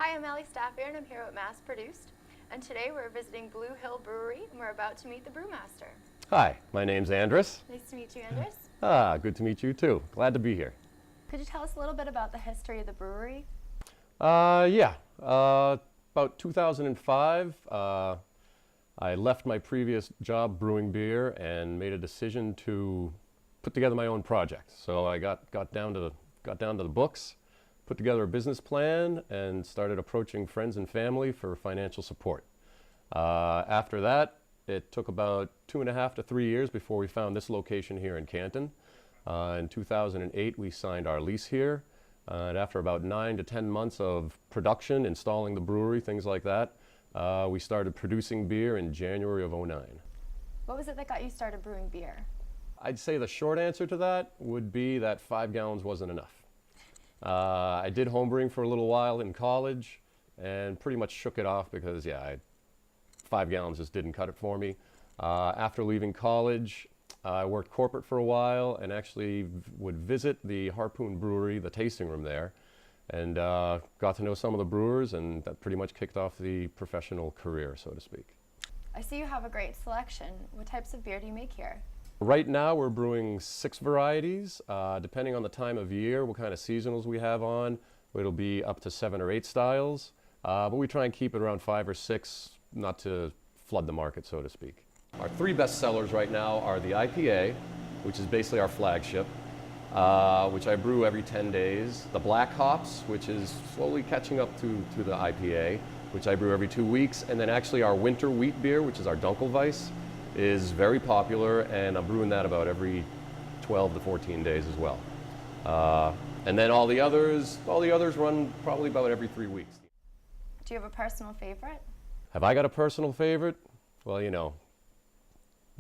Hi, I'm Allie Staffer and I'm here with Mass Produced. And today we're visiting Blue Hill Brewery and we're about to meet the brewmaster. Hi, my name's Andris. Nice to meet you, Andris. Good to meet you too. Glad to be here. Could you tell us a little bit about the history of the brewery? About 2005, I left my previous job brewing beer and made a decision to put together my own project. So I got down to the books, put together a business plan, and started approaching friends and family for financial support. After that, it took about 2.5 to 3 years before we found this location here in Canton. In 2008, we signed our lease here. And after about 9 to 10 months of production, installing the brewery, things like that, we started producing beer in January of '09. What was it that got you started brewing beer? I'd say the short answer to that would be that 5 gallons wasn't enough. I did homebrewing for a little while in college and pretty much shook it off because, 5 gallons just didn't cut it for me. After leaving college, I worked corporate for a while and actually would visit the Harpoon Brewery, the tasting room there, and got to know some of the brewers, and that pretty much kicked off the professional career, so to speak. I see you have a great selection. What types of beer do you make here? Right now we're brewing 6 varieties. Depending on the time of year, what kind of seasonals we have on, it'll be up to 7 or 8 styles, but we try and keep it around 5 or 6, not to flood the market, so to speak. Our 3 best sellers right now are the IPA, which is basically our flagship, which I brew every 10 days. The Black Hops, which is slowly catching up to the IPA, which I brew every 2 weeks. And then actually our winter wheat beer, which is our Dunkelweiss, is very popular, and I'm brewing that about every 12 to 14 days as well. And then all the others run probably about every 3 weeks. Do you have a personal favorite? Have I got a personal favorite? Well, you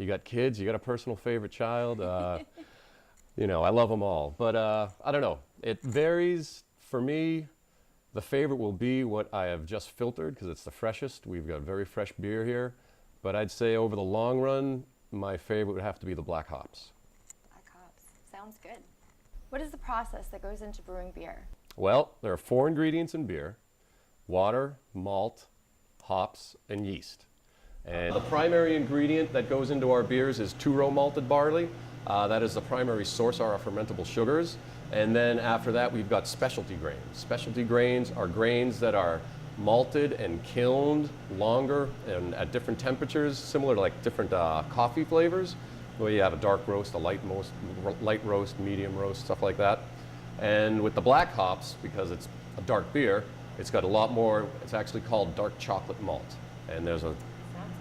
got kids, you got a personal favorite child. I love them all. But I don't know. It varies. For me, the favorite will be what I have just filtered because it's the freshest. We've got very fresh beer here. But I'd say over the long run, my favorite would have to be the Black Hops. Black Hops. Sounds good. What is the process that goes into brewing beer? Well, there are 4 ingredients in beer: water, malt, hops, and yeast. And the primary ingredient that goes into our beers is 2-row malted barley. That is the primary source of our fermentable sugars. And then after that, we've got specialty grains. Specialty grains are grains that are malted and kilned longer and at different temperatures, similar to like different coffee flavors, where you have a dark roast, a light roast, medium roast, stuff like that. And with the Black Hops, because it's a dark beer, it's got a lot more. It's actually called dark chocolate malt, and there's a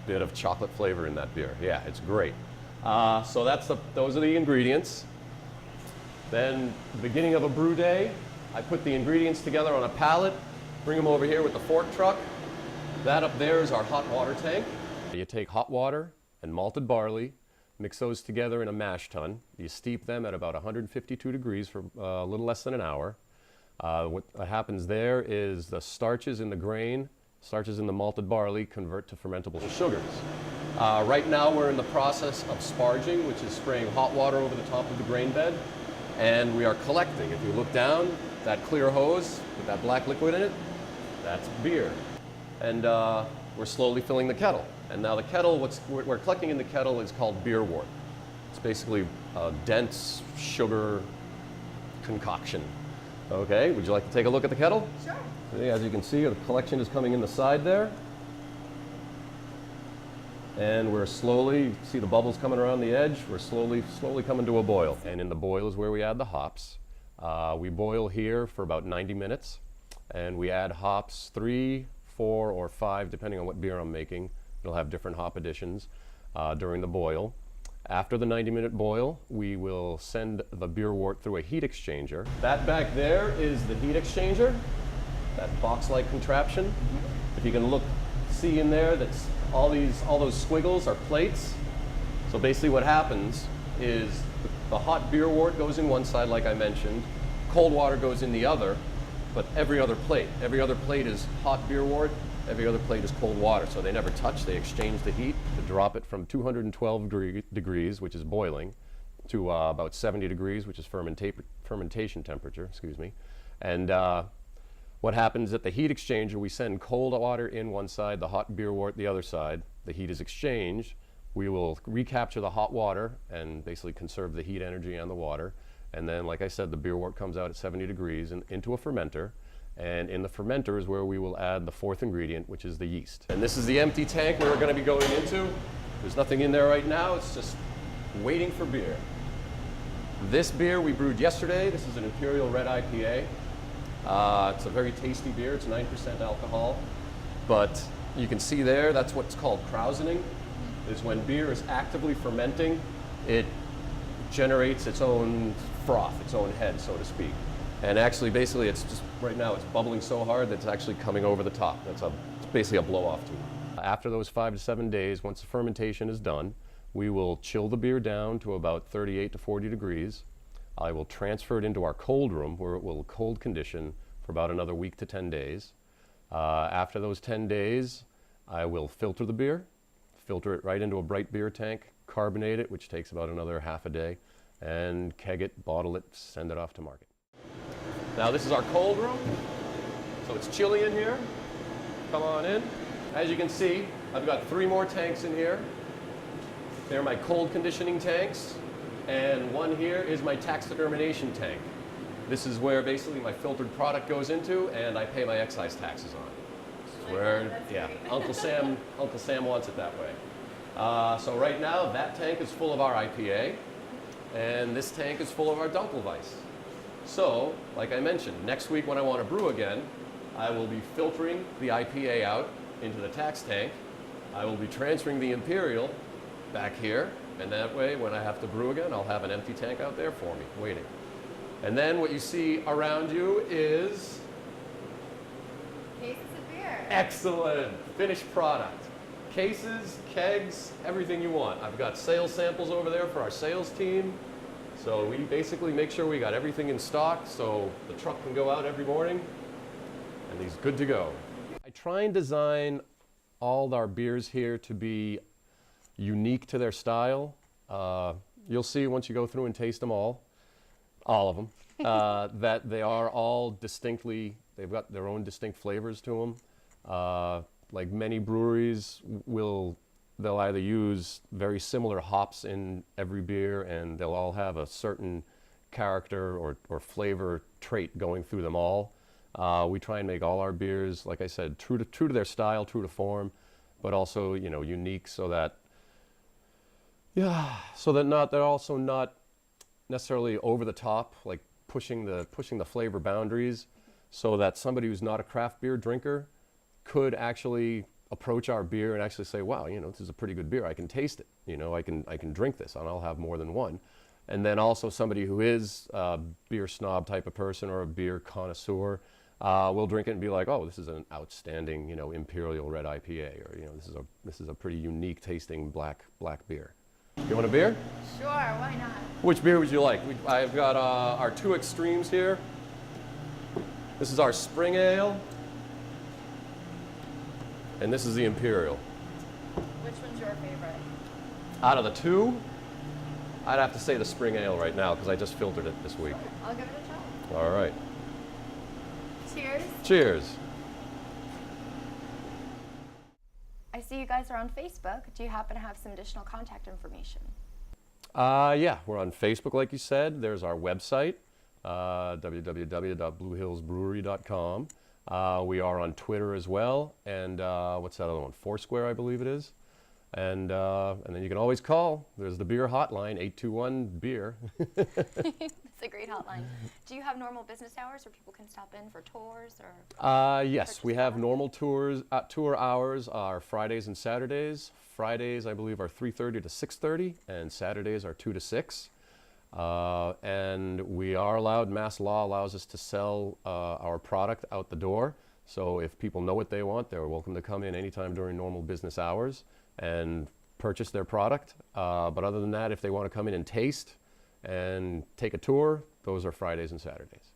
bit of chocolate flavor in that beer. Yeah, it's great. So those are the ingredients. Then, the beginning of a brew day, I put the ingredients together on a pallet, bring them over here with the fork truck. That up there is our hot water tank. You take hot water and malted barley, mix those together in a mash tun. You steep them at about 152 degrees for a little less than an hour. What happens there is the starches in the grain, starches in the malted barley convert to fermentable sugars. Right now we're in the process of sparging, which is spraying hot water over the top of the grain bed, and we are collecting. If you look down, that clear hose with that black liquid in it, that's beer. And we're slowly filling the kettle. And now the kettle, what we're collecting in the kettle is called beer wort. It's basically a dense sugar concoction. Okay, would you like to take a look at the kettle? Sure. As you can see, the collection is coming in the side there. And we're slowly, see the bubbles coming around the edge? We're slowly coming to a boil. And in the boil is where we add the hops. We boil here for about 90 minutes. And we add hops, 3, 4, or 5, depending on what beer I'm making. It'll have different hop additions during the boil. After the 90-minute boil, we will send the beer wort through a heat exchanger. That back there is the heat exchanger, that box-like contraption. Mm-hmm. If you can see in there, that's all those squiggles are plates. So basically what happens is the hot beer wort goes in one side, like I mentioned, cold water goes in the other, but every other plate is hot beer wort, every other plate is cold water, so they never touch. They exchange the heat to drop it from 212 degrees, which is boiling, to about 70 degrees, which is fermentation temperature, excuse me. And What happens at the heat exchanger, we send cold water in one side, the hot beer wort the other side. The heat is exchanged. We will recapture the hot water and basically conserve the heat energy and the water. And then, like I said, the beer wort comes out at 70 degrees and into a fermenter. And in the fermenter is where we will add the fourth ingredient, which is the yeast. And this is the empty tank we're going to be going into. There's nothing in there right now. It's just waiting for beer. This beer we brewed yesterday. This is an Imperial Red IPA. It's a very tasty beer. It's 9% alcohol. But you can see there, that's what's called krausening, is when beer is actively fermenting, it generates its own froth, its own head, so to speak. And actually, basically, it's just, right now, it's bubbling so hard that it's actually coming over the top. It's basically a blow-off tube. After those 5 to 7 days, once the fermentation is done, we will chill the beer down to about 38 to 40 degrees. I will transfer it into our cold room where it will cold condition for about another week to 10 days. After those 10 days, I will filter the beer, filter it right into a bright beer tank, carbonate it, which takes about another half a day, and keg it, bottle it, send it off to market. Now this is our cold room, so it's chilly in here. Come on in. As you can see, I've got 3 more tanks in here. They're my cold conditioning tanks, and one here is my taxidermination tank. This is where basically my filtered product goes into, and I pay my excise taxes on it. Where, yeah, Uncle Sam wants it that way. So right now, that tank is full of our IPA, and this tank is full of our Dunkelweiss. So, like I mentioned, next week when I want to brew again, I will be filtering the IPA out into the tax tank. I will be transferring the Imperial back here, and that way when I have to brew again, I'll have an empty tank out there for me, waiting. And then what you see around you is... Cases of beer. Excellent. Finished product. Cases, kegs, everything you want. I've got sales samples over there for our sales team. So we basically make sure we got everything in stock so the truck can go out every morning and he's good to go. I try and design all our beers here to be unique to their style. You'll see once you go through and taste them all of them, that they are all distinctly, they've got their own distinct flavors to them. Like many breweries they'll either use very similar hops in every beer, and they'll all have a certain character or flavor trait going through them all. We try and make all our beers, like I said, true to their style, true to form, but also, you know, unique so that they're also not necessarily over the top, like pushing the flavor boundaries, so that somebody who's not a craft beer drinker could actually approach our beer and actually say, wow, you know, this is a pretty good beer. I can taste it. You know, I can drink this, and I'll have more than one. And then also somebody who is a beer snob type of person or a beer connoisseur will drink it and be like, oh, this is an outstanding, you know, Imperial Red IPA, or, you know, this is a pretty unique tasting black beer. You want a beer? Sure, why not? Which beer would you like? I've got our 2 extremes here. This is our Spring Ale. And this is the Imperial. Which one's your favorite? Out of the 2, I'd have to say the Spring Ale right now because I just filtered it this week. Sure, I'll give it a try. All right. Cheers. Cheers. I see you guys are on Facebook. Do you happen to have some additional contact information? Yeah, we're on Facebook, like you said. There's our website, www.bluehillsbrewery.com. We are on Twitter as well, and what's that other one? Foursquare, I believe it is. And then you can always call. There's the beer hotline, 821-BEER. It's a great hotline. Do you have normal business hours where people can stop in for tours or? Yes, we have normal tour hours are Fridays and Saturdays. Fridays, I believe, are 3:30 to 6:30, and Saturdays are 2 to 6. And we are allowed, mass law allows us to sell our product out the door. So if people know what they want, they're welcome to come in anytime during normal business hours and purchase their product. But other than that, if they want to come in and taste and take a tour, those are Fridays and Saturdays.